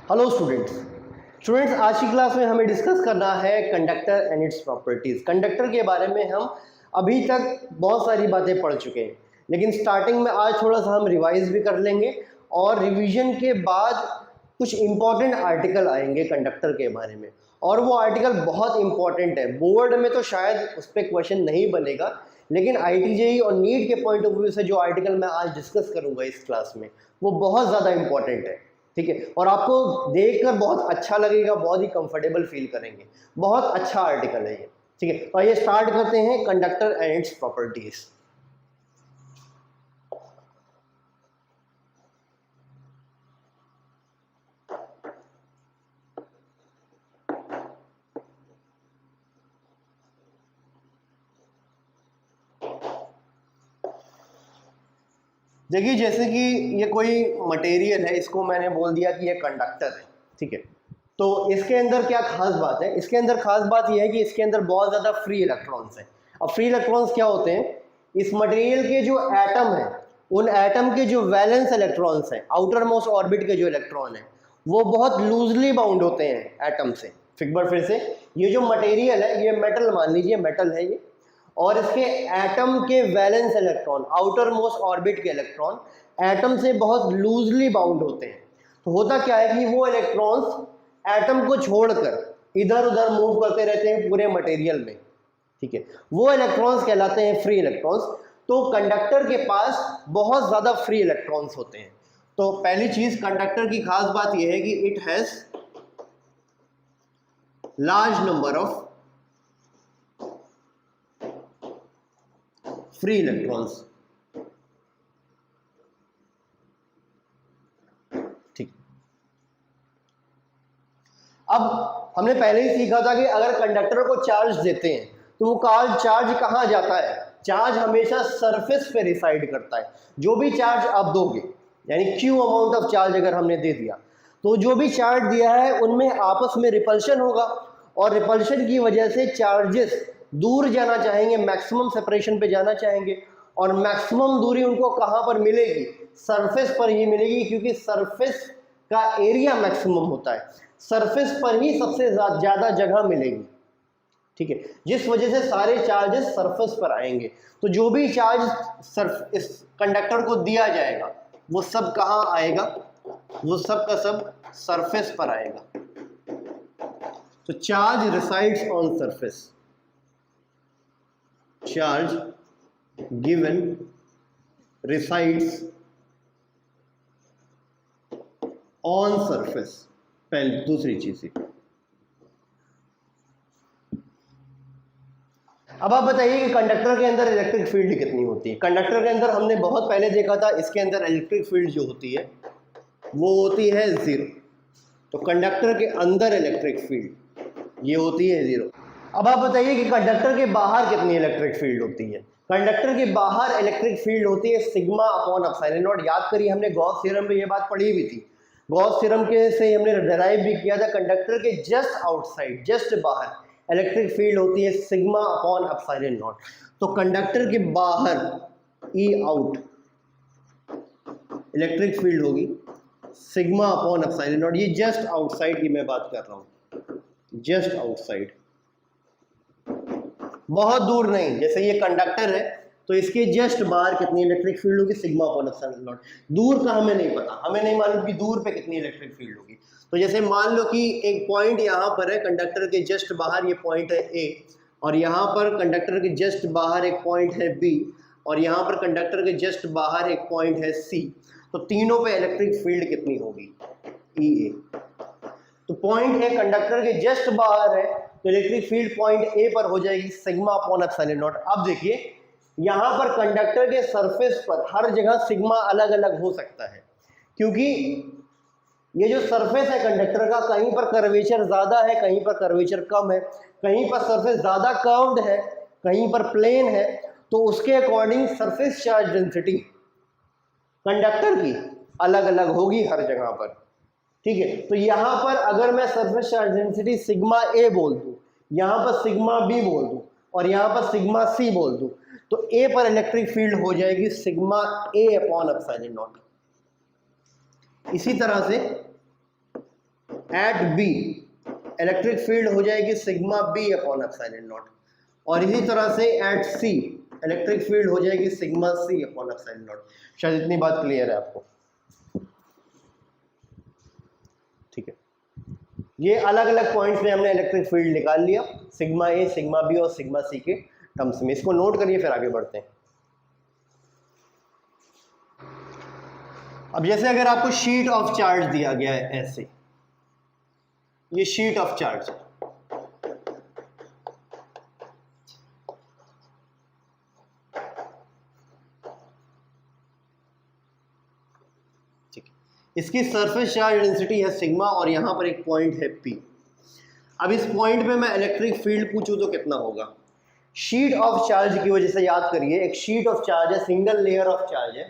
Hello students आज की class में हमें डिस्कस करना है conductor and its properties. Conductor के बारे में हम अभी तक बहुत सारी बातें पढ़ चुके हैं, लेकिन स्टार्टिंग में आज थोड़ा सा हम रिवाइज भी कर लेंगे और रिवीजन के बाद कुछ इंपॉर्टेंट आर्टिकल आएंगे कंडक्टर के बारे में, और वो आर्टिकल बहुत इंपॉर्टेंट है। बोर्ड में तो शायद उस पर क्वेश्चन नहीं बनेगा, लेकिन IIT-JEE और नीट के पॉइंट ऑफ व्यू से जो आर्टिकल मैं आज डिस्कस करूंगा इस क्लास में वो बहुत ज़्यादा इंपॉर्टेंट है, ठीक है। और आपको देखकर बहुत अच्छा लगेगा, बहुत ही कंफर्टेबल फील करेंगे। बहुत अच्छा आर्टिकल है ये, ठीक है। तो आइए स्टार्ट करते हैं कंडक्टर एंड इट्स प्रॉपर्टीज। देखिए, जैसे कि ये कोई मटेरियल है, इसको मैंने बोल दिया कि ये कंडक्टर है, ठीक है। तो इसके अंदर क्या खास बात है? इसके अंदर खास बात यह है कि इसके अंदर बहुत ज़्यादा फ्री इलेक्ट्रॉन्स हैं। अब फ्री इलेक्ट्रॉन्स क्या होते हैं? इस मटेरियल के जो एटम है, उन एटम के जो वैलेंस इलेक्ट्रॉन्स हैं, आउटर मोस्ट ऑर्बिट के जो इलेक्ट्रॉन है, वो बहुत लूजली बाउंड होते हैं एटम से। फिर से ये जो मटेरियल है, ये मेटल मान लीजिए, मेटल है ये, और इसके एटम के valence electron, outer most orbit के इलेक्ट्रॉन एटम से बहुत लूजली बाउंड होते हैं। तो होता क्या है कि वो इलेक्ट्रॉन्स एटम को छोड़कर इधर उधर मूव करते रहते हैं पूरे मटेरियल में, ठीक है। वो इलेक्ट्रॉन्स कहलाते हैं फ्री इलेक्ट्रॉन्स। तो कंडक्टर के पास बहुत ज्यादा फ्री इलेक्ट्रॉन्स होते हैं। तो पहली चीज, कंडक्टर की खास बात यह है कि it has large number of free electrons, ठीक। अब हमने पहले ही सीखा था कि अगर कंडक्टर को चार्ज देते हैं तो वो चार्ज कहां जाता है? चार्ज हमेशा सरफेस पे रिसाइड करता है। जो भी चार्ज आप दोगे, यानी Q अमाउंट ऑफ चार्ज अगर हमने दे दिया, तो जो भी चार्ज दिया है उनमें आपस में रिपल्शन होगा, और रिपल्शन की वजह से चार्जेस दूर जाना चाहेंगे, मैक्सिमम सेपरेशन पे जाना चाहेंगे, और मैक्सिमम दूरी उनको कहां पर मिलेगी? सरफेस पर ही मिलेगी, क्योंकि सरफेस का एरिया मैक्सिमम होता है, सरफेस पर ही सबसे ज्यादा जगह मिलेगी, ठीक है। जिस वजह से सारे चार्जेस सरफेस पर आएंगे। तो जो भी चार्ज इस कंडक्टर को दिया जाएगा वो सब कहां आएगा? वो सब का सब सरफेस पर आएगा। तो charge resides on surface, charge given resides on surface. पहले दूसरी चीज है। अब आप बताइए कि कंडक्टर के अंदर इलेक्ट्रिक फील्ड कितनी होती है? कंडक्टर के अंदर हमने बहुत पहले देखा था, इसके अंदर इलेक्ट्रिक फील्ड जो होती है वो होती है 0। तो कंडक्टर के अंदर इलेक्ट्रिक फील्ड ये होती है 0। अब आप बताइए कि कंडक्टर के बाहर कितनी इलेक्ट्रिक फील्ड होती है? कंडक्टर के बाहर इलेक्ट्रिक फील्ड होती है सिग्मा अपॉन एप्सिलॉन नॉट। याद करिए, हमने गॉस थ्योरम में ये बात पढ़ी हुई थी। गॉस थ्योरम के से हमने डिराइव भी किया था, कंडक्टर के जस्ट आउटसाइड, जस्ट बाहर इलेक्ट्रिक फील्ड होती है सिग्मा अपॉन एप्सिलॉन नॉट। तो कंडक्टर के बाहर ई आउट इलेक्ट्रिक फील्ड होगी सिग्मा अपॉन एप्सिलॉन नॉट। ये जस्ट आउटसाइड की मैं बात कर रहा हूं, जस्ट आउटसाइड, बहुत दूर नहीं। जैसे ये कंडक्टर है तो इसके जस्ट बाहर कितनी इलेक्ट्रिक फील्ड होगी? Sigma upon epsilon not. दूर का हमें नहीं पता, हमें नहीं मालूम कि दूर पे कितनी इलेक्ट्रिक फील्ड होगी। तो जैसे मान लो कि एक पॉइंट यहाँ पर है, कंडक्टर के जस्ट बाहर ये पॉइंट है A, और यहाँ पर कंडक्टर के जस्ट बाहर एक पॉइंट है B, और यहाँ पर कंडक्टर के जस्ट बाहर एक पॉइंट है C। तो तीनों पे इलेक्ट्रिक फील्ड कितनी होगी? EA। तो पॉइंट A कंडक्टर के जस्ट बाहर है, तो इलेक्ट्रिक फील्ड पॉइंट A पर हो जाएगी सिग्मा अपॉन एप्सिलॉन नॉट। अब देखिए, यहाँ पर कंडक्टर के सरफेस पर हर जगह सिग्मा अलग अलग हो सकता है, क्योंकि ये जो सरफेस है कंडक्टर का, कहीं पर कर्वेचर ज्यादा है, कहीं पर कर्वेचर कम है, कहीं पर सरफेस ज्यादा कर्व्ड है, कहीं पर प्लेन है। तो उसके according surface charge density conductor की अलग अलग होगी हर जगह पर, ठीक है। तो यहाँ पर अगर मैं surface charge density sigma A बोल दूं, यहाँ पर सिग्मा B बोल दूं, और यहाँ पर सिग्मा C बोल दूं, तो A पर इलेक्ट्रिक फील्ड हो जाएगी sigma A upon epsilon naught. इसी तरह से एट बी इलेक्ट्रिक फील्ड हो जाएगी sigma B upon epsilon naught, और इसी तरह से एट सी इलेक्ट्रिक फील्ड हो जाएगी sigma C upon epsilon naught. शायद इतनी बात क्लियर है आपको, ठीक है। ये अलग अलग पॉइंट्स में हमने इलेक्ट्रिक फील्ड निकाल लिया, सिग्मा ए, सिग्मा बी और सिग्मा सी के टर्म्स में। इसको नोट करिए, फिर आगे बढ़ते हैं। अब जैसे अगर आपको शीट ऑफ चार्ज दिया गया है ऐसे, ये शीट ऑफ चार्ज है, ठीक है। इसकी सरफेस चार्ज डेंसिटी है सिग्मा और यहां पर एक पॉइंट है पी। अब इस पॉइंट पे मैं इलेक्ट्रिक फील्ड पूछूं तो कितना होगा? शीट ऑफ चार्ज की वजह से याद करिए, एक शीट ऑफ चार्ज है, सिंगल लेयर ऑफ चार्ज है,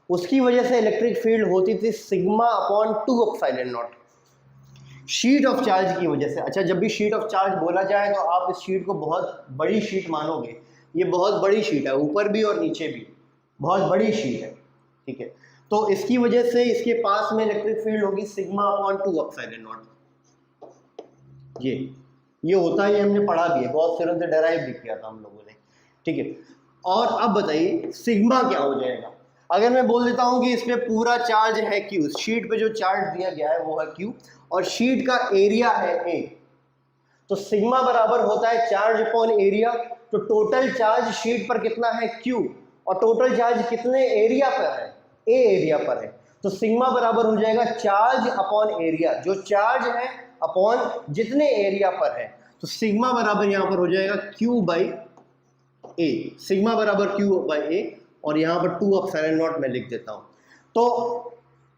उसकी वजह से इलेक्ट्रिक फील्ड होती थी sigma upon 2 epsilon not, sheet of charge की वजह से। अच्छा, जब भी शीट ऑफ चार्ज बोला जाए तो आप इस शीट को बहुत बड़ी शीट मानोगे, ये बहुत बड़ी शीट है, ऊपर भी और नीचे भी बहुत बड़ी शीट है, ठीक है। तो इसकी वजह से इसके पास में इलेक्ट्रिक फील्ड होगी सिग्मा अपॉन 2 एप्सिलॉन नॉट। ये होता है, ये हमने पढ़ा भी है, बहुत सिरों से डेराइव भी किया था हम लोगों ने, ठीक है। और अब बताइए सिग्मा क्या हो जाएगा? अगर मैं बोल देता हूं कि इस पे पूरा चार्ज है Q, शीट पे जो चार्ज दिया गया है वो है Q और शीट का एरिया है A, तो सिग्मा बराबर होता है चार्ज अपॉन एरिया। तो टोटल चार्ज शीट पर कितना है Q, और टोटल चार्ज कितने एरिया पर है? A एरिया पर है। तो सिग्मा बराबर हो जाएगा चार्ज अपॉन एरिया, जो चार्ज है अपॉन जितने एरिया पर है। तो सिग्मा बराबर यहां पर हो जाएगा Q बाई A, सिग्मा बराबर Q बाई A, और यहाँ पर 2 एप्सिलॉन नॉट मैं लिख देता हूँ। तो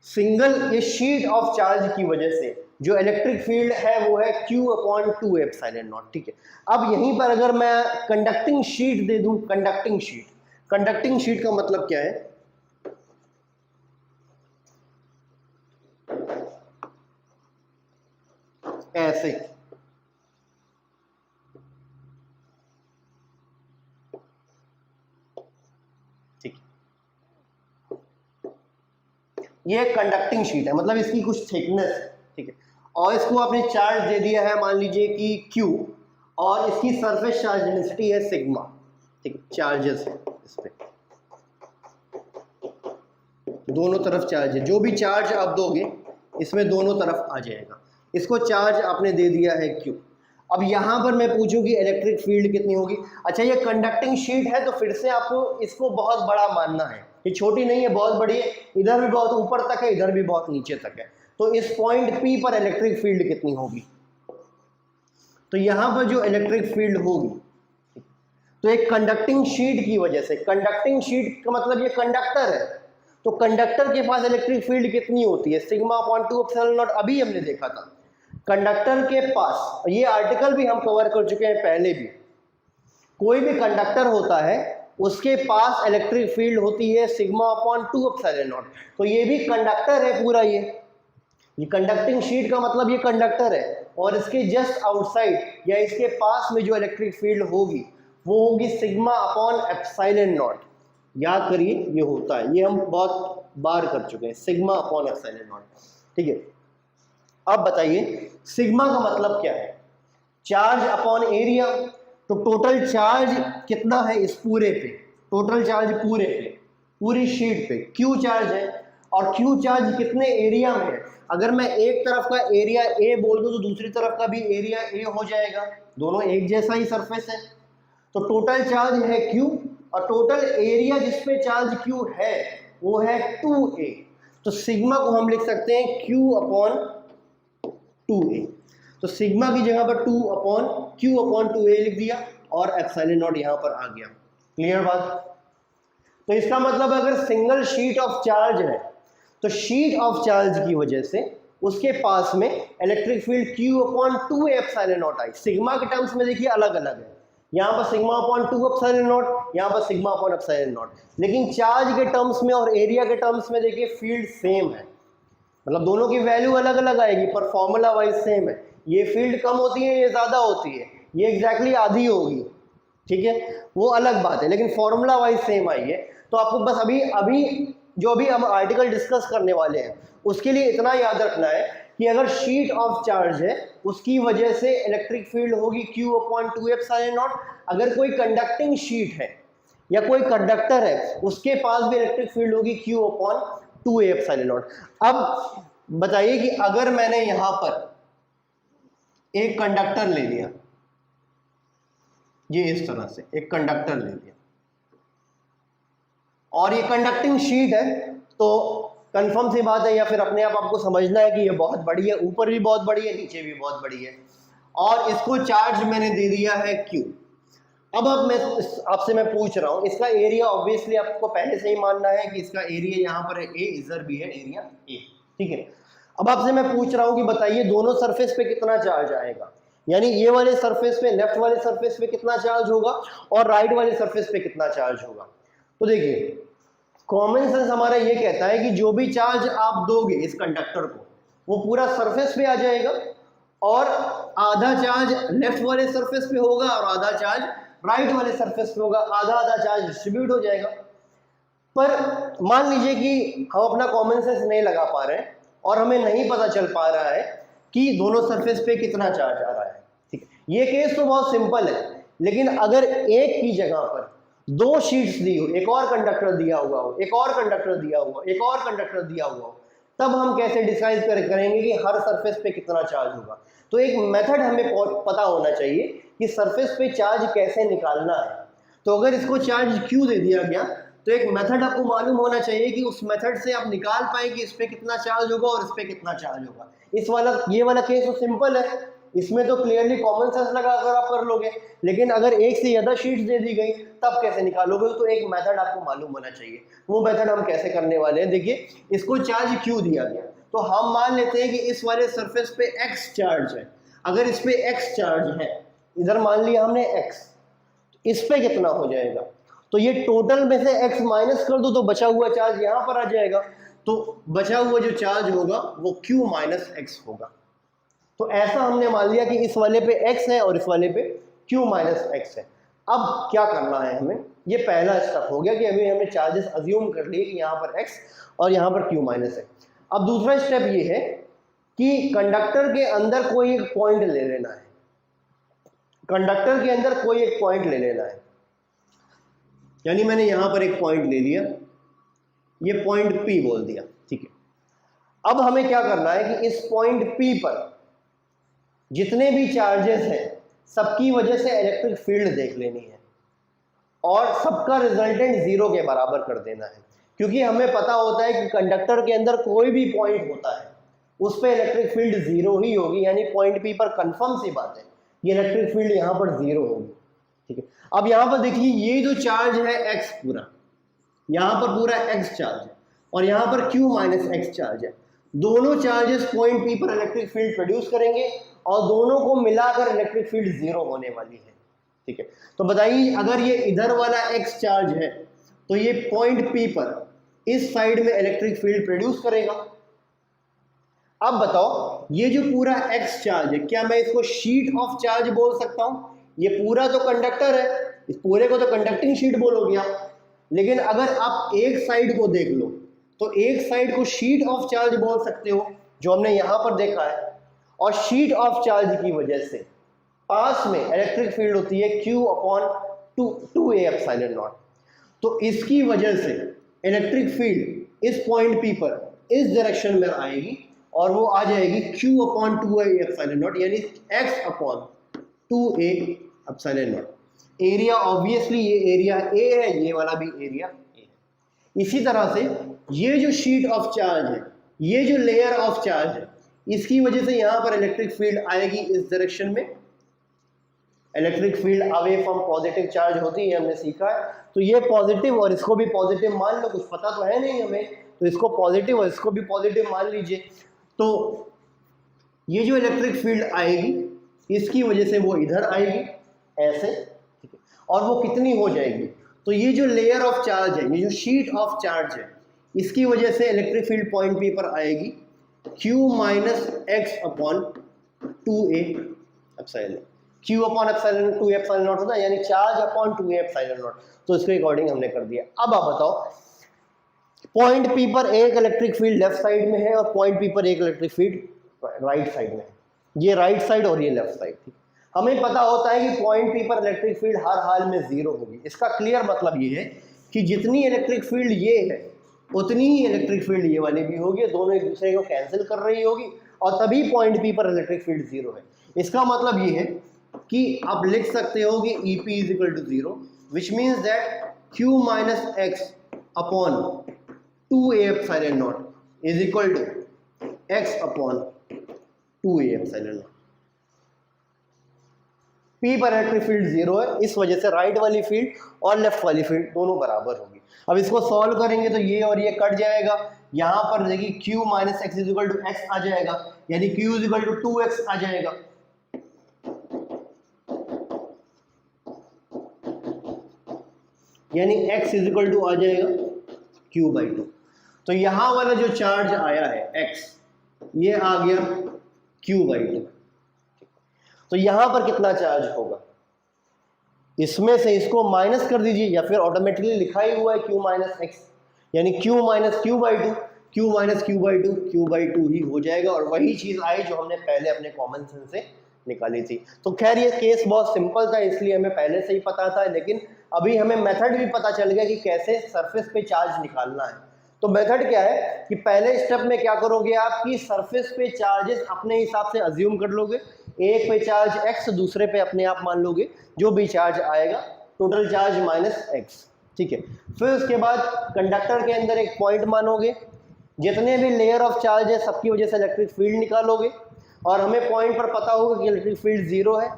सिंगल ये शीट ऑफ चार्ज की वजह से जो इलेक्ट्रिक फील्ड है वो है Q अपॉन 2 एप्सिलॉन नॉट, ठीक है। अब यहीं पर अगर मैं कंडक्टिंग शीट दे दूं, कंडक्टिंग शीट का मतलब क्या है? ऐसे, ठीक, ये कंडक्टिंग शीट है, मतलब इसकी कुछ थिकनेस है, ठीक है। और इसको आपने चार्ज दे दिया है, मान लीजिए कि Q, और इसकी सरफेस चार्ज डेंसिटी है सिग्मा, ठीक है। चार्जेस है इस पे, दोनों तरफ चार्ज है, जो भी चार्ज आप दोगे इसमें दोनों तरफ आ जाएगा। इसको चार्ज आपने दे दिया है Q। अब यहां पर मैं पूछूं कि इलेक्ट्रिक फील्ड कितनी होगी? अच्छा, ये कंडक्टिंग शीट है तो फिर से आपको इसको बहुत बड़ा मानना है, ये छोटी नहीं है, बहुत बड़ी है, इधर भी बहुत ऊपर तक है, इधर भी बहुत नीचे तक है। तो इस पॉइंट P पर इलेक्ट्रिक फील्ड कितनी होगी? तो यहां पर जो इलेक्ट्रिक फील्ड होगी, तो एक कंडक्टिंग शीट की वजह से, कंडक्टिंग शीट का मतलब ये कंडक्टर है, तो कंडक्टर के पास इलेक्ट्रिक फील्ड कितनी होती है? सिग्मा अपॉन 2 एप्सिलॉन नॉट, अभी हमने देखा था। कंडक्टर के पास, ये आर्टिकल भी हम कवर कर चुके हैं पहले भी, कोई भी कंडक्टर होता है उसके पास इलेक्ट्रिक फील्ड होती है सिग्मा अपॉन 2 एप्सिलॉन नॉट। तो ये भी कंडक्टर है पूरा, ये कंडक्टिंग शीट का मतलब ये कंडक्टर है, और इसके जस्ट आउटसाइड या इसके पास में जो इलेक्ट्रिक फील्ड होगी वो होगी सिग्मा अपॉन एप्सिलॉन नॉट। याद करिए, ये होता है, ये हम बहुत बार कर चुके हैं, सिग्मा अपॉन एप्सिलॉन नॉट, ठीक है। अब बताइए सिग्मा का मतलब क्या है? Charge upon area. तो टोटल चार्ज कितना है इस पूरे पे? टोटल चार्ज पूरे पे, पूरी शीट पे Q चार्ज है, और Q चार्ज कितने एरिया में है? अगर मैं एक तरफ का एरिया A बोल दूं तो दूसरी तरफ का भी एरिया A हो जाएगा, दोनों एक जैसा ही सरफेस है। तो टोटल चार्ज है Q, और टोटल एरिया जिसपे चार्ज Q है वो है 2A। तो सिग्मा को हम लिख सकते हैं Q अपॉन 2A। तो सिग्मा की जगह पर Q अपॉन 2A लिख दिया, और एप्सिलॉन नॉट यहां पर आ गया। क्लियर बात? तो इसका मतलब अगर सिंगल शीट ऑफ चार्ज है तो शीट ऑफ चार्ज की वजह से उसके पास में electric field Q upon 2 epsilon not I. Sigma के टर्म्स में देखिए अलग अलग है, यहाँ पर सिग्मा अपॉन 2 एप्सिलॉन नॉट, यहाँ पर सिग्मा अपॉन एप्सिलॉन नॉट, लेकिन चार्ज के टर्म्स में और एरिया के टर्म्स में देखिए फील्ड सेम है, मतलब दोनों की वैल्यू अलग अलग आएगी पर फॉर्मूला वाइज सेम है। ये फील्ड कम होती है, ये ज़्यादा होती है, ये एग्जैक्टली आधी होगी, ठीक है, वो अलग बात है, लेकिन फॉर्मूला वाइज सेम आई है। तो आपको बस अभी जो भी हम आर्टिकल डिस्कस करने वाले हैं उसके लिए इतना याद रखना है कि अगर शीट ऑफ चार्ज है उसकी वजह से इलेक्ट्रिक फील्ड होगी Q/2ε0। अगर कोई कंडक्टिंग शीट है या कोई कंडक्टर है उसके पास भी इलेक्ट्रिक फील्ड होगी Q/2ε0। अब बताइए कि अगर मैंने यहां पर एक कंडक्टर ले लिया, ये इस तरह से एक कंडक्टर ले लिया और ये कंडक्टिंग शीट है, तो कंफर्म सी बात है या फिर अपने आप आपको समझना है कि ये बहुत बड़ी है, ऊपर भी बहुत बड़ी है, नीचे भी बहुत बड़ी है, और इसको चार्ज मैंने दे दिया है Q। अब मैं आपसे मैं पूछ रहा हूं, इसका एरिया ऑब्वियसली आपको पहले से ही मानना है कि इसका एरिया यहाँ पर है A, इधर भी है एरिया A, ठीक है। अब आपसे मैं पूछ रहा हूं कि बताइए दोनों सरफेस पे कितना चार्ज आएगा, यानी ये वाले सरफेस पे, लेफ्ट वाले सरफेस पे कितना चार्ज होगा और राइट वाले सरफेस पे कितना चार्ज होगा। तो देखिए कॉमन सेंस हमारा ये कहता है कि जो भी चार्ज आप दोगे इस कंडक्टर को वो पूरा सरफेस पे आ जाएगा और आधा चार्ज लेफ्ट वाले सरफेस पे होगा और आधा चार्ज राइट वाले सरफेस पे होगा, आधा आधा चार्ज डिस्ट्रीब्यूट हो जाएगा। पर मान लीजिए कि हम अपना कॉमन सेंस नहीं लगा पा रहे हैं और हमें नहीं पता चल पा रहा है कि दोनों सरफेस पे कितना चार्ज आ रहा है, ठीक है। ये केस तो बहुत सिंपल है, लेकिन अगर एक की जगह पर दो शीट्स दी हो, एक और कंडक्टर दिया हुआ हो, एक और कंडक्टर दिया हुआ, एक और कंडक्टर दिया हुआ हो, तब हम कैसे डिसाइड करेंगे कि हर सरफेस पे कितना चार्ज होगा। तो एक मेथड हमें पता होना चाहिए कि सरफेस पे चार्ज कैसे निकालना है। तो अगर इसको चार्ज Q दे दिया गया तो एक मेथड आपको मालूम होना चाहिए कि उस मेथड से आप निकाल पाए कि इस पे कितना चार्ज होगा और इस पे कितना चार्ज होगा। ये वाला केस तो सिंपल है, इसमें तो क्लियरली कॉमन सेंस लगा कर आप कर लोगे, लेकिन अगर एक से ज्यादा शीट्स दे दी गई तब कैसे निकालोगे। तो एक मेथड आपको मालूम होना चाहिए, वो मेथड हम कैसे करने वाले हैं। देखिए इसको चार्ज Q दिया गया तो हम मान लेते हैं कि इस वाले सरफेस पे X चार्ज है। अगर इस पे X चार्ज है, इधर मान लिया हमने X, इस पे कितना हो जाएगा, तो ये टोटल में से X माइनस कर दो तो बचा हुआ चार्ज यहाँ पर आ जाएगा। तो बचा हुआ जो चार्ज होगा वो Q माइनस X होगा। तो ऐसा हमने मान लिया कि इस वाले पे X है और इस वाले पे Q माइनस X है। अब क्या करना है हमें, ये पहला स्टेप हो गया कि अभी हमने चार्जेस अज्यूम कर लिए कि यहाँ पर X और यहाँ पर Q माइनस है। अब दूसरा स्टेप ये है कि कंडक्टर के अंदर कोई एक पॉइंट ले लेना है, कंडक्टर के अंदर कोई एक पॉइंट ले लेना है। यानी मैंने यहां पर एक पॉइंट ले लिया, ये पॉइंट P बोल दिया, ठीक है। अब हमें क्या करना है कि इस पॉइंट P पर जितने भी चार्जेस हैं सबकी वजह से इलेक्ट्रिक फील्ड देख लेनी है और सबका रिजल्टेंट 0 के बराबर कर देना है, क्योंकि हमें पता होता है कि कंडक्टर के अंदर कोई भी पॉइंट होता है उस पर इलेक्ट्रिक फील्ड 0 ही होगी। यानी पॉइंट P पर कंफर्म सी बात है ये इलेक्ट्रिक फील्ड यहाँ पर 0 होगी, ठीक है। अब यहाँ पर देखिए ये जो चार्ज है X पूरा, यहाँ पर पूरा X चार्ज है और यहाँ पर Q माइनस X चार्ज है। दोनों चार्जेस पॉइंट P पर इलेक्ट्रिक फील्ड प्रोड्यूस करेंगे और दोनों को मिलाकर इलेक्ट्रिक फील्ड 0 होने वाली है, ठीक है। तो बताइए अगर ये इधर वाला X चार्ज है तो ये पॉइंट P पर इस साइड में इलेक्ट्रिक फील्ड प्रोड्यूस करेगा। अब बताओ ये जो पूरा X चार्ज है क्या मैं इसको शीट ऑफ चार्ज बोल सकता हूं? ये पूरा तो कंडक्टर है, इस पूरे को तो कंडक्टिंग शीट बोलोगे आप, लेकिन अगर आप एक साइड को देख लो तो एक साइड को शीट ऑफ चार्ज बोल सकते हो जो हमने यहां पर देखा है। और शीट ऑफ चार्ज की वजह से पास में इलेक्ट्रिक फील्ड होती है Q/2A/0। तो इसकी वजह से इलेक्ट्रिक फील्ड इस पॉइंट P पर इस डायरेक्शन में आएगी और वो आ जाएगी Q/2A/0 यानी X/2A/0। एरिया ऑब्वियसली ये एरिया A है, ये वाला भी एरिया A है। इसी तरह से ये जो शीट ऑफ चार्ज है, ये जो लेयर ऑफ चार्ज है, इसकी वजह से यहां पर इलेक्ट्रिक फील्ड आएगी इस डायरेक्शन में। Electric field away from positive charge होती है, हमने सीखा है। तो ये पॉजिटिव और इसको भी पॉजिटिव मान लो, कुछ पता तो है नहीं हमें, तो इसको पॉजिटिव और इसको भी पॉजिटिव मान लीजिए। तो ये जो इलेक्ट्रिक फील्ड आएगी इसकी वजह से वो इधर आएगी ऐसे, ठीक है। और वो कितनी हो जाएगी, तो ये जो लेयर ऑफ चार्ज है, ये जो शीट ऑफ चार्ज है, इसकी वजह से इलेक्ट्रिक फील्ड पॉइंट P पर आएगी Q-X/2A/0। Q/2A/0 होता है यानी चार्ज/2A/0। तो इसके अकॉर्डिंग हमने कर दिया। अब आप बताओ पॉइंट P पर एक इलेक्ट्रिक फील्ड लेफ्ट साइड में है और पॉइंट P पर एक इलेक्ट्रिक फील्ड राइट साइड में, ये राइट साइड और ये लेफ्ट साइड थी। हमें पता होता है कि पॉइंट पी पर इलेक्ट्रिक फील्ड हर हाल में जीरो होगी। इसका क्लियर मतलब ये है कि जितनी इलेक्ट्रिक फील्ड ये है उतनी ही इलेक्ट्रिक फील्ड ये वाली भी होगी, दोनों एक दूसरे को कैंसिल कर रही होगी और तभी पॉइंट पी पर इलेक्ट्रिक फील्ड जीरो है। इसका मतलब ये है कि आप लिख सकते हो कि EP is equal to zero, which means that Q minus x upon 2A epsilon naught is equal to x upon 2A epsilon naught. P पर इलेक्ट्रिक फील्ड जीरो है, इस वजह से राइट वाली फील्ड और लेफ्ट वाली फील्ड दोनों बराबर होगी। अब इसको सॉल्व करेंगे तो ये और ये कट जाएगा, यहाँ पर देखिए Q minus x is equal to x आ जाएगा, यानी Q is equal to 2x आ जाएगा। यानी x इज इक्वल टू आ जाएगा Q/2। तो यहां वाला जो चार्ज आया है x, ये आ गया Q/2। तो यहां पर कितना चार्ज होगा, इसमें से इसको माइनस कर दीजिए या फिर ऑटोमेटिकली लिखा ही हुआ है Q माइनस एक्स, यानी Q minus Q/2, Q minus Q/2 Q/2 ही हो जाएगा। और वही चीज आई जो हमने पहले अपने कॉमन सेंस से निकाली थी। तो खैर ये केस बहुत सिंपल था, इसलिए हमें पहले से ही पता था, लेकिन अभी हमें मेथड भी पता चल गया कि कैसे सरफेस पे चार्ज निकालना है। तो मेथड क्या है कि पहले स्टेप में क्या करोगे आप कि सरफेस पे चार्जेस अपने हिसाब से अज्यूम कर लोगे, एक पे चार्ज x, दूसरे पे अपने आप मान लोगे जो भी चार्ज आएगा टोटल चार्ज माइनस x, ठीक है। फिर उसके बाद कंडक्टर के अंदर एक पॉइंट मानोगे, जितने भी लेयर ऑफ चार्ज है सबकी वजह से इलेक्ट्रिक फील्ड निकालोगे, और हमें पॉइंट पर पता होगा कि इलेक्ट्रिक फील्ड जीरो है,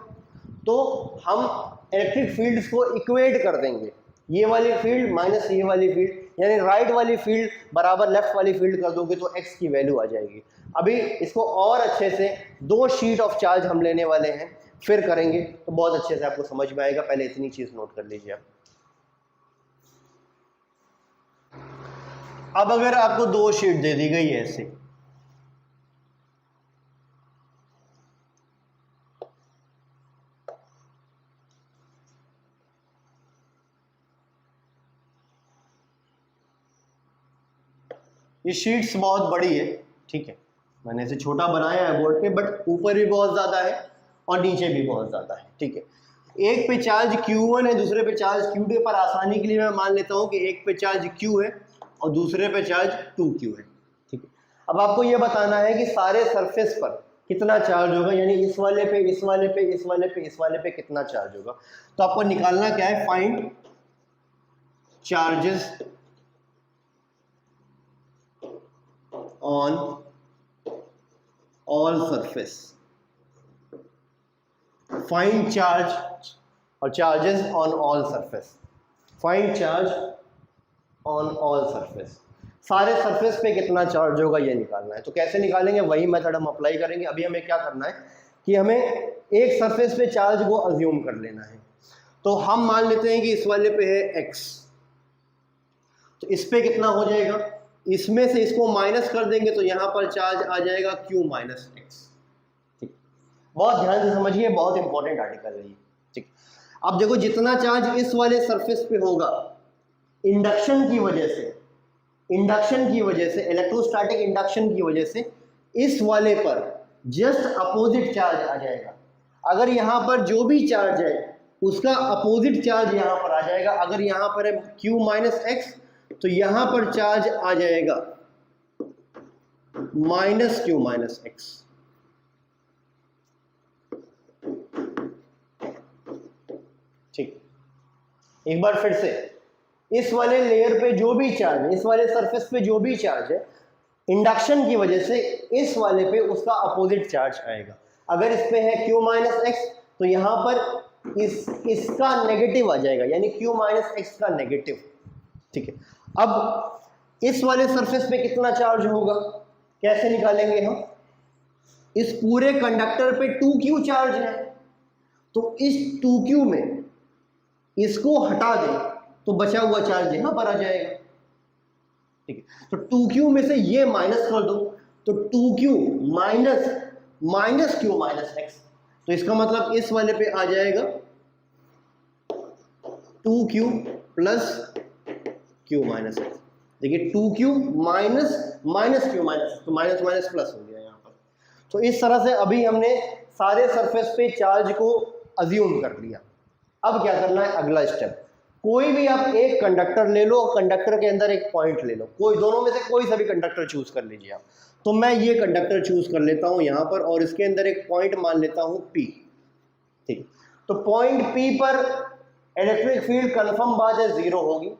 तो हम इलेक्ट्रिक फील्ड्स को इक्वेट कर देंगे, ये वाली फील्ड माइनस ये वाली फील्ड, यानी राइट वाली फील्ड बराबर लेफ्ट वाली फील्ड कर दोगे तो x की वैल्यू आ जाएगी। अभी इसको और अच्छे से दो शीट ऑफ चार्ज हम लेने वाले हैं, फिर करेंगे तो बहुत अच्छे से आपको समझ में आएगा। पहले इतनी चीज नोट कर लीजिए आप। अब अगर आपको दो शीट दे दी गई है ऐसे, ये शीट्स बहुत बड़ी है, ठीक है, मैंने इसे छोटा बनाया है बोर्ड पे, बट ऊपर भी बहुत ज़्यादा है और नीचे भी बहुत ज़्यादा है, ठीक है। एक पे चार्ज Q1 है, दूसरे पे चार्ज Q2 पर आसानी के लिए मैं मान लेता हूँ कि एक पे चार्ज Q है और दूसरे पे चार्ज 2Q है, ठीक है। अब आपको ये बताना है कि सारे सरफेस पर कितना चार्ज होगा, यानी इस वाले पे, इस वाले पे, इस वाले पे, इस वाले पे कितना चार्ज होगा। तो आपको निकालना क्या है, find charges on all surface, find charge or charges on all surface, find charge on all surface, सारे सरफेस पे कितना चार्ज होगा ये निकालना है। तो कैसे निकालेंगे, वही मेथड हम अप्लाई करेंगे। अभी हमें क्या करना है कि हमें एक सरफेस पे चार्ज को अज्यूम कर लेना है। तो हम मान लेते हैं कि इस वाले पे है x, तो इस पे कितना हो जाएगा, इसमें से इसको माइनस कर देंगे तो यहां पर चार्ज आ जाएगा Q माइनस एक्स, ठीक। बहुत ध्यान से समझिए, बहुत इंपॉर्टेंट आर्टिकल है ये, ठीक। अब देखो जितना चार्ज इस वाले सरफेस पे होगा, इंडक्शन की वजह से, इलेक्ट्रोस्टैटिक इंडक्शन की वजह से इस वाले पर जस्ट अपोजिट चार्ज आ जाएगा। अगर यहां पर जो भी चार्ज है उसका अपोजिट चार्ज यहां पर आ जाएगा। अगर यहां पर है Q माइनस एक्स तो यहां पर चार्ज आ जाएगा माइनस Q माइनस एक्स, ठीक। एक बार फिर से, इस वाले लेयर पे जो भी चार्ज है, इस वाले सरफेस पे जो भी चार्ज है, इंडक्शन की वजह से इस वाले पे उसका अपोजिट चार्ज आएगा। अगर इस पे है Q माइनस एक्स तो यहां पर इसका नेगेटिव आ जाएगा, यानी Q माइनस एक्स का नेगेटिव, ठीक है। अब इस वाले सरफेस पे कितना चार्ज होगा, कैसे निकालेंगे हम, इस पूरे कंडक्टर पे 2Q चार्ज है, तो इस 2Q में इसको हटा दें तो बचा हुआ चार्ज यहां पर आ जाएगा, ठीक है। तो 2Q में से ये माइनस कर दो तो 2Q minus Q minus x, तो इसका मतलब इस वाले पे आ जाएगा 2Q plus Q minus x. देखिए 2Q माइनस Q माइनस, तो माइनस माइनस प्लस हो गया यहाँ पर। तो इस तरह से अभी हमने सारे सरफेस पे चार्ज को अज्यूम कर लिया। अब क्या करना है, अगला स्टेप, कोई भी आप एक कंडक्टर ले लो और कंडक्टर के अंदर एक पॉइंट ले लो, कोई दोनों में से कोई सा भी कंडक्टर चूज कर लीजिए आप। तो मैं ये कंडक्टर चूज कर लेता हूँ यहाँ पर और इसके अंदर एक पॉइंट मान लेता हूँ P, ठीक। तो पॉइंट P पर इलेक्ट्रिक फील्ड कंफर्म बात है 0 होगी,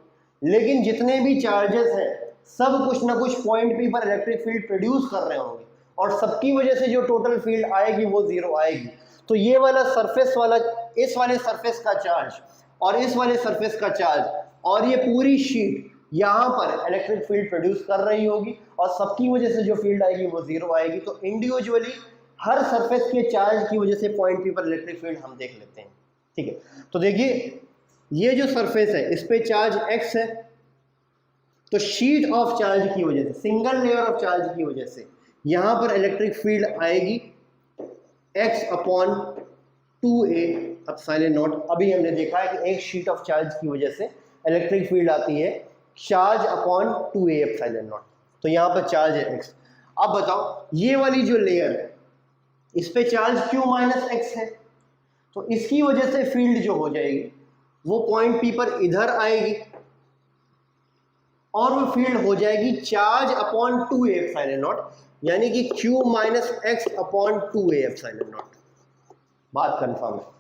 लेकिन जितने भी चार्जेस हैं सब कुछ ना कुछ पॉइंट P पर इलेक्ट्रिक फील्ड प्रोड्यूस कर रहे होंगे और सबकी वजह से जो टोटल फील्ड आएगी वो 0 आएगी। तो ये वाला सरफेस वाला, इस वाले सरफेस का चार्ज और इस वाले सरफेस का चार्ज और ये पूरी शीट यहाँ पर इलेक्ट्रिक फील्ड प्रोड्यूस कर रही होगी और सबकी वजह से जो फील्ड आएगी वो 0 आएगी। तो इंडिविजुअली हर सरफेस के चार्ज की वजह से पॉइंट P पर इलेक्ट्रिक फील्ड हम देख लेते हैं, ठीक है। तो देखिए ये जो सरफेस है इस पे चार्ज x है, तो शीट ऑफ चार्ज की वजह से, सिंगल लेयर ऑफ चार्ज की वजह से यहाँ पर इलेक्ट्रिक फील्ड आएगी x upon 2a epsilon not. अभी हमने देखा है कि एक शीट ऑफ चार्ज की वजह से इलेक्ट्रिक फील्ड आती है charge upon 2a epsilon not. तो यहाँ पर चार्ज है x। अब बताओ ये वाली जो लेयर है इस पे चार्ज q माइनस x है, तो इसकी वजह से फील्ड जो हो जाएगी वो पॉइंट P पर इधर आएगी और वो फील्ड हो जाएगी charge upon 2a epsilon not, यानी कि q minus x upon 2a epsilon not. बात कंफर्म है।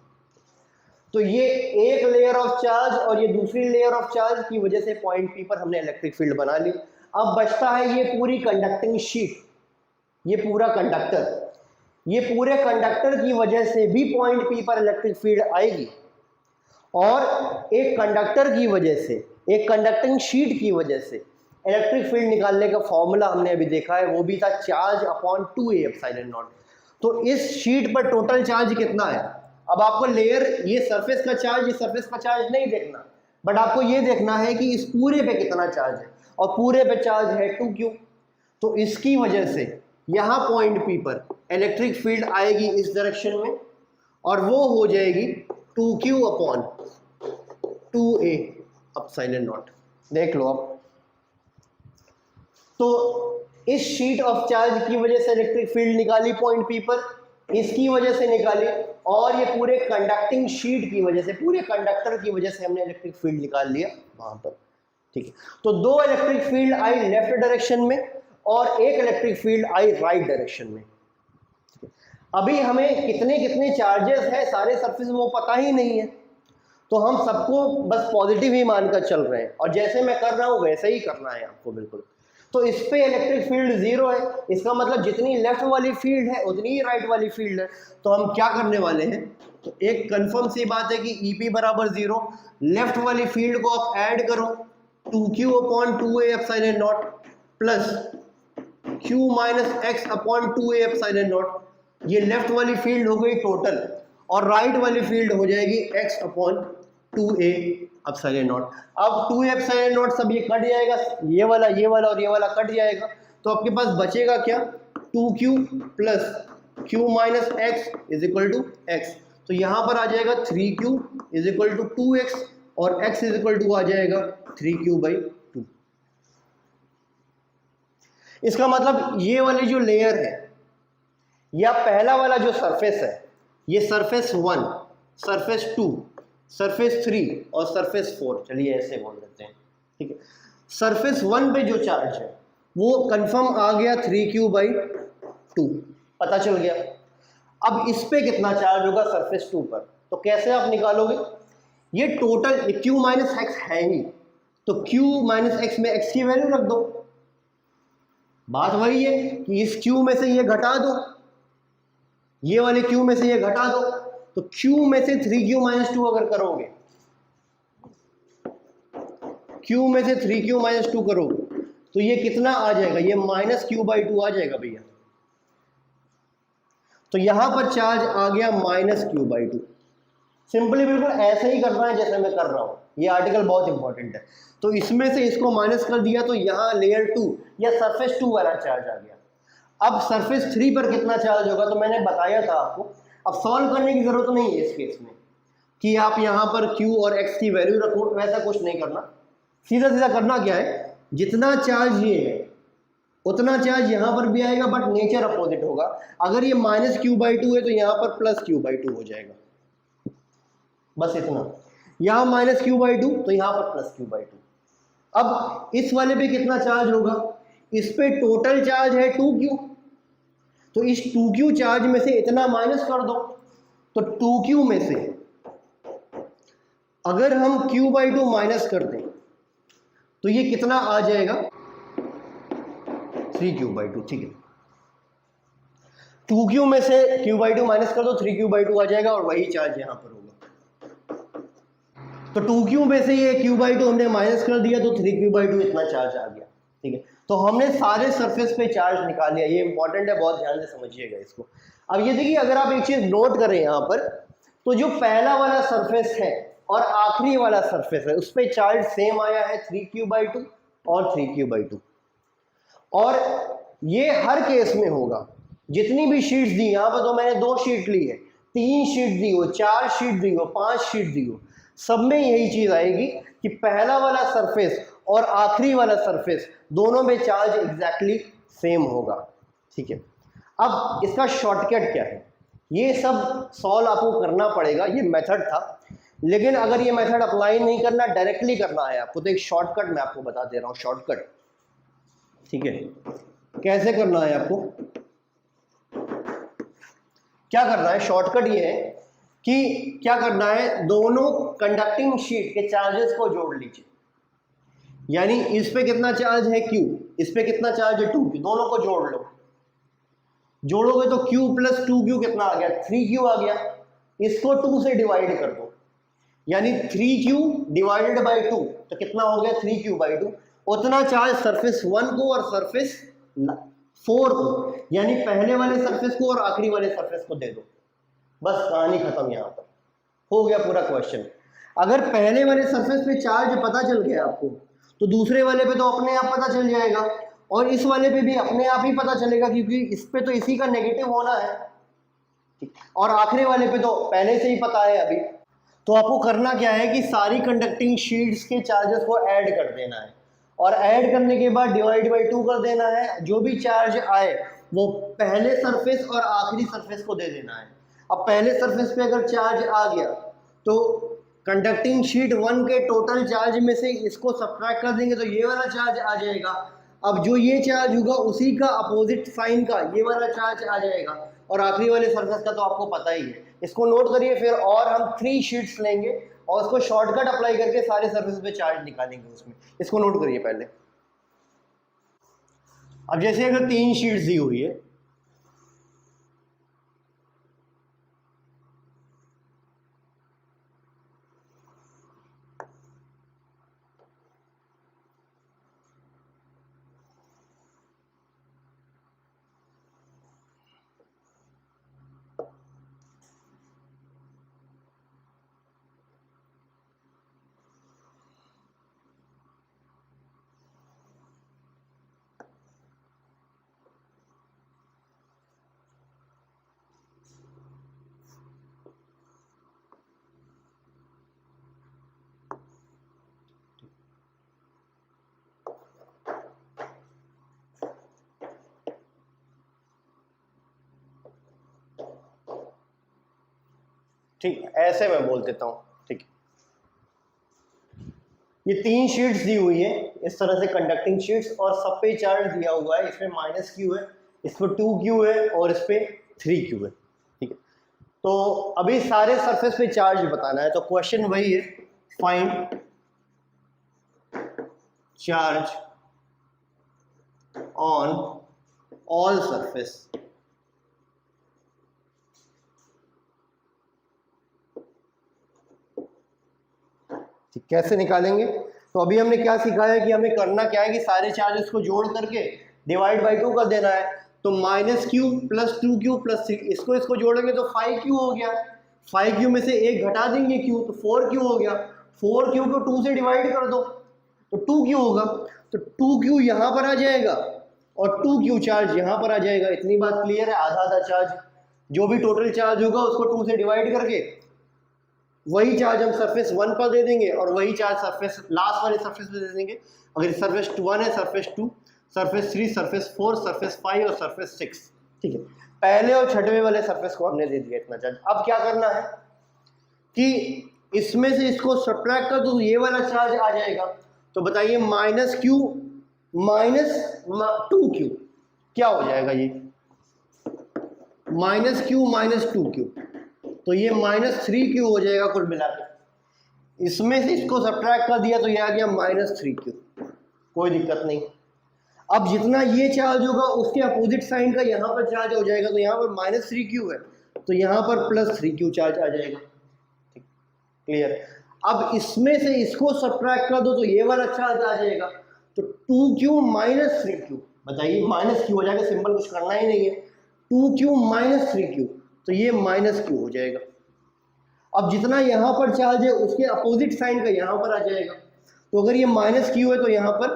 तो ये एक लेयर ऑफ चार्ज और ये दूसरी लेयर ऑफ चार्ज की वजह से पॉइंट P पर हमने इलेक्ट्रिक फील्ड बना ली। अब बचता है ये पूरी कंडक्टिंग शीट, ये पूरा कंडक्टर, ये पूरे कंडक्टर की वजह से भी पॉइंट P पर इलेक्ट्रिक फील्ड आएगी और एक कंडक्टर की वजह से, एक कंडक्टिंग शीट की वजह से इलेक्ट्रिक फील्ड निकालने का फॉर्मूला हमने अभी देखा है, वो भी था charge upon 2a epsilon not. तो इस शीट पर टोटल चार्ज कितना है, अब आपको लेयर, ये सरफेस का चार्ज, ये सरफेस का चार्ज नहीं देखना, बट आपको ये देखना है कि इस पूरे पे कितना चार्ज है, और पूरे पे चार्ज है 2q। तो इसकी वजह से यहाँ पॉइंट P पर इलेक्ट्रिक फील्ड आएगी इस डायरेक्शन में और वो हो जाएगी 2q upon 2a epsilon not. देख लो अब, तो इस शीट ऑफ चार्ज की वजह से इलेक्ट्रिक फील्ड निकाली पॉइंट P पर, इसकी वजह से निकाली, और ये पूरे कंडक्टिंग शीट की वजह से, पूरे कंडक्टर की वजह से हमने इलेक्ट्रिक फील्ड निकाल लिया वहां पर, ठीक है। तो दो electric field I left direction में और एक electric field I right direction में। अभी हमें कितने कितने चार्जेस हैं सारे सरफेस में वो पता ही नहीं है, तो हम सबको बस पॉजिटिव ही मानकर चल रहे हैं और जैसे मैं कर रहा हूँ वैसे ही करना है आपको, बिल्कुल। तो इस पे इलेक्ट्रिक फील्ड 0 है, इसका मतलब जितनी लेफ्ट वाली फील्ड है उतनी ही राइट वाली फील्ड है। तो हम क्या करने वाले हैं, तो एक कंफर्म सी बात है कि EP बराबर 0, लेफ्ट वाली फील्ड को आप ऐड करो 2q upon 2a epsilon not plus q minus x upon 2a epsilon not, ये लेफ्ट वाली फील्ड हो गई टोटल और राइट वाली फील्ड हो जाएगी x upon 2a epsilon not. अब 2a एप्सिलॉन नॉट सब ये कट जाएगा, ये वाला और ये वाला कट जाएगा, तो आपके पास बचेगा क्या, 2q plus q minus x is equal to x। तो यहाँ पर आ जाएगा 3q is equal to 2x और x इज इक्वल टू आ जाएगा 3q बाई 2। इसका मतलब ये वाली जो लेयर है या पहला वाला जो सरफेस है, ये सरफेस 1, सरफेस 2, सरफेस 3 और सरफेस 4, चलिए ऐसे बोल देते हैं, ठीक है। सरफेस 1 पे जो चार्ज है वो कंफर्म आ गया 3q बाई 2, पता चल गया। अब इस पे कितना चार्ज होगा सरफेस 2 पर, तो कैसे आप निकालोगे, ये टोटल q माइनस x है ही, तो q माइनस x में x की वैल्यू रख दो। बात वही है कि इस q में से ये घटा दो, ये वाले q में से ये घटा दो, तो q में से 3q माइनस 2 अगर करोगे, q में से 3q माइनस 2 करोगे तो ये कितना आ जाएगा, ये माइनस q बाई 2 आ जाएगा भैया। तो यहां पर चार्ज आ गया माइनस q बाई 2। सिंपली बिल्कुल ऐसे ही करना है जैसे मैं कर रहा हूं, ये आर्टिकल बहुत इंपॉर्टेंट है। तो इसमें से इसको माइनस कर दिया तो यहां लेयर 2 या सरफेस 2 वाला चार्ज आ गया। अब सरफेस 3 पर कितना चार्ज होगा, तो मैंने बताया था आपको, अब सॉल्व करने की जरूरत नहीं है इस केस में कि आप यहां पर q और x की वैल्यू रखो, वैसा कुछ नहीं करना। सीधा सीधा करना क्या है, जितना चार्ज ये है उतना चार्ज यहाँ पर भी आएगा, बट नेचर अपोजिट होगा। अगर ये माइनस क्यू बाई टू है तो यहाँ पर प्लस क्यू बाई टू हो जाएगा, बस इतना। यहाँ माइनस क्यू बाई टू तो यहाँ पर प्लस क्यू बाई टू। अब इस वाले पे कितना चार्ज होगा, इस पे टोटल चार्ज है 2q, तो इस 2q चार्ज में से इतना माइनस कर दो, तो 2q में से अगर हम q बाई टू माइनस कर दें तो ये कितना आ जाएगा, 3q बाई टू। ठीक है, 2q में से q बाई टू माइनस कर दो, 3q बाई टू आ जाएगा, और वही चार्ज यहां पर होगा। तो 2q में से ये q बाई टू हमने माइनस कर दिया, तो 3q बाई टू इतना चार्ज आ गया। ठीक है, तो हमने सारे सरफेस पे चार्ज निकाल लिया। ये इंपॉर्टेंट है, बहुत ध्यान से समझिएगा इसको। अब ये देखिए, अगर आप एक चीज नोट करें यहाँ पर, तो जो पहला वाला सरफेस है और आखिरी वाला सरफेस है उस पर चार्ज सेम आया है, 3q बाई टू और 3q बाई टू। और ये हर केस में होगा, जितनी भी शीट्स दी, यहाँ पर तो मैंने 2 शीट ली है, 3 शीट दी हो, 4 शीट दी हो, 5 शीट दी हो, सब में यही चीज आएगी कि पहला वाला सरफेस और आखिरी वाला सरफेस दोनों में चार्ज एग्जैक्टली सेम होगा। ठीक है, अब इसका शॉर्टकट क्या है, ये सब सॉल्व आपको करना पड़ेगा, ये मेथड था। लेकिन अगर ये मेथड अप्लाई नहीं करना, डायरेक्टली करना है आपको, तो एक शॉर्टकट मैं आपको बता दे रहा हूँ, शॉर्टकट। ठीक है, कैसे करना है आपको, क्या करना है, शॉर्टकट ये है कि क्या करना है, दोनों कंडक्टिंग शीट के चार्जेस को जोड़ लीजिए। यानी इस पे कितना चार्ज है q, इस पे कितना चार्ज है 2q, दोनों को जोड़ लो। जोड़ोगे तो q प्लस 2q कितना आ गया, 3q आ गया। इसको 2 से डिवाइड कर दो, यानी 3q डिवाइडेड बाई 2, तो कितना हो गया 3q बाई 2। उतना चार्ज सरफेस 1 को और सरफेस 4 को, यानी पहले वाले सरफेस को और आखिरी वाले सरफेस को दे दो, बस कहानी खत्म। यहां पर हो गया पूरा क्वेश्चन। अगर पहले वाले सरफेस पे चार्ज पता चल गया आपको, तो दूसरे वाले पे तो अपने आप पता चल जाएगा, और इस वाले पे भी अपने आप ही पता चलेगा, क्योंकि इस पे तो इसी का नेगेटिव होना है, और आखिरी वाले पे तो पहले से ही पता है अभी। तो आपको करना क्या है कि सारी कंडक्टिंग शीट्स के चार्जेस को ऐड कर देना है, और ऐड करने के बाद डिवाइड बाई 2 कर देना है। जो भी चार्ज आए वो पहले सरफेस और आखिरी सरफेस को दे देना है। अब पहले सरफेस पे अगर चार्ज आ गया तो कंडक्टिंग शीट 1 के टोटल चार्ज में से इसको सब्ट्रैक्ट कर देंगे, तो ये वाला चार्ज आ जाएगा। अब जो ये चार्ज होगा उसी का अपोजिट साइन का ये वाला चार्ज आ जाएगा, और आखिरी वाले सरफेस का तो आपको पता ही है। इसको नोट करिए फिर, और हम 3 शीट्स लेंगे और उसको शॉर्टकट अप्लाई करके सारे सरफेस पे चार्ज निकालेंगे उसमें। इसको नोट करिए पहले। अब जैसे अगर 3 शीट्स दी हुई है, ठीक, ऐसे मैं बोल देता हूँ। ठीक, ये 3 शीट्स दी हुई है इस तरह से कंडक्टिंग शीट्स, और सब पे चार्ज दिया हुआ है। इसमें -q है, इस पर 2q है, और इस पे 3q है। ठीक है, तो अभी सारे सरफेस पे चार्ज बताना है। तो क्वेश्चन वही है, find charge on all surface. कैसे निकालेंगे, तो अभी हमने क्या सीखा है कि हमें करना क्या है कि सारे चार्जेस को जोड़ करके डिवाइड बाई 2 कर देना है। तो -q प्लस 2q प्लस 3, इसको जोड़ेंगे तो 5q हो गया। 5q में से 1 घटा देंगे q, तो 4q हो गया। 4q को 2 से डिवाइड कर दो तो 2q होगा। तो 2q यहाँ पर आ जाएगा और 2q चार्ज यहाँ पर आ जाएगा। इतनी बात क्लियर है, आधा आधा चार्ज। जो भी टोटल चार्ज होगा उसको 2 से डिवाइड करके वही चार्ज हम सरफेस 1 पर दे देंगे, और वही चार्ज सरफेस लास्ट वाले सरफेस पे दे देंगे। अगर सरफेस 1 है, सरफेस 2, सरफेस 3, सरफेस 4, सरफेस 5 और सरफेस 6। ठीक है, पहले और छठवें वाले सरफेस को हमने दे दिया इतना चार्ज। अब क्या करना है कि इसमें से इसको सब्ट्रैक्ट कर दो, ये वाला चार्ज आ जाएगा। तो बताइए -q -2q क्या हो जाएगा? ये -q -2q, तो ये -3q हो जाएगा कुल मिला के। इसमें से इसको सब्ट्रैक्ट कर दिया तो ये आ गया -3q, कोई दिक्कत नहीं। अब जितना ये चार्ज होगा उसके अपोजिट साइन का यहाँ पर चार्ज हो जाएगा, तो यहाँ पर -3q है तो यहाँ पर +3q चार्ज आ जाएगा। क्लियर? अब इसमें से इसको सब्ट्रैक्ट कर दो तो ये वाला चार्ज आ जाएगा, तो 2q -3q, बताइए -q हो जाएगा, सिंपल, कुछ करना ही नहीं है। 2q -3q, तो ये -q हो जाएगा। अब जितना यहाँ पर चार्ज है उसके अपोजिट साइन का यहाँ पर आ जाएगा, तो अगर ये -q है तो यहाँ पर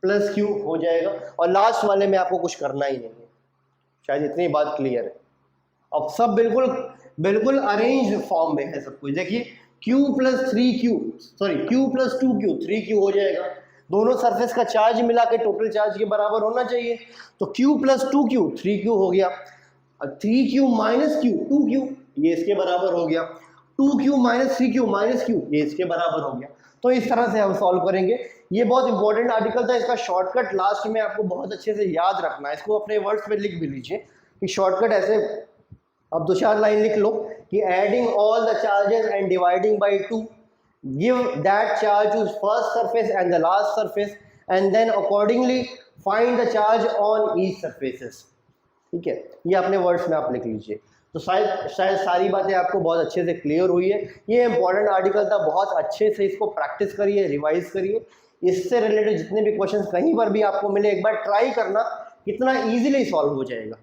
+q हो जाएगा। और लास्ट वाले में आपको कुछ करना ही नहीं है। शायद इतनी बात क्लियर है। अब सब बिल्कुल अरेंज फॉर्म में है सब कुछ। देखिए q + 2q 3q हो जाएगा। दोनों सरफेस का चार्ज मिला के टोटल चार्ज के बराबर होना चाहिए, तो q + 2q 3q हो गया। 3q - q 2q, ये इसके बराबर हो गया। 2q - 3q - q, ये इसके बराबर हो गया। तो इस तरह से हम सॉल्व करेंगे। ये बहुत इंपॉर्टेंट आर्टिकल था, इसका शॉर्टकट लास्ट में आपको बहुत अच्छे से याद रखना है। इसको अपने वर्ड्स में लिख भी लीजिए कि शॉर्टकट ऐसे, अब 2-4 लाइन लिख लो कि adding all the charges and dividing by 2 give that charge to first surface and the last surface and then accordingly find the charge on each surfaces. ठीक है, ये अपने वर्ड्स में आप लिख लीजिए। तो शायद सारी बातें आपको बहुत अच्छे से क्लियर हुई है। ये इंपॉर्टेंट आर्टिकल था, बहुत अच्छे से इसको प्रैक्टिस करिए, रिवाइज करिए। इससे रिलेटेड जितने भी क्वेश्चंस कहीं पर भी आपको मिले एक बार ट्राई करना, कितना इजीली सॉल्व हो जाएगा।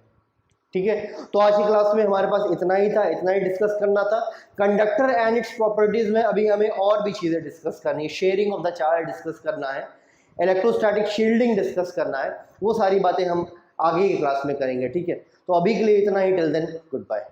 ठीक है, तो आज की क्लास में हमारे पास इतना ही था, इतना ही डिस्कस करना था। कंडक्टर एंड इट्स प्रॉपर्टीज में अभी हमें और भी चीज़ें डिस्कस करनी है। Sharing of the charge discuss करना है, इलेक्ट्रोस्टैटिक शील्डिंग डिस्कस करना है, वो सारी बातें हम आगे की क्लास में करेंगे। ठीक है, तो अभी के लिए इतना ही। Till then, good bye.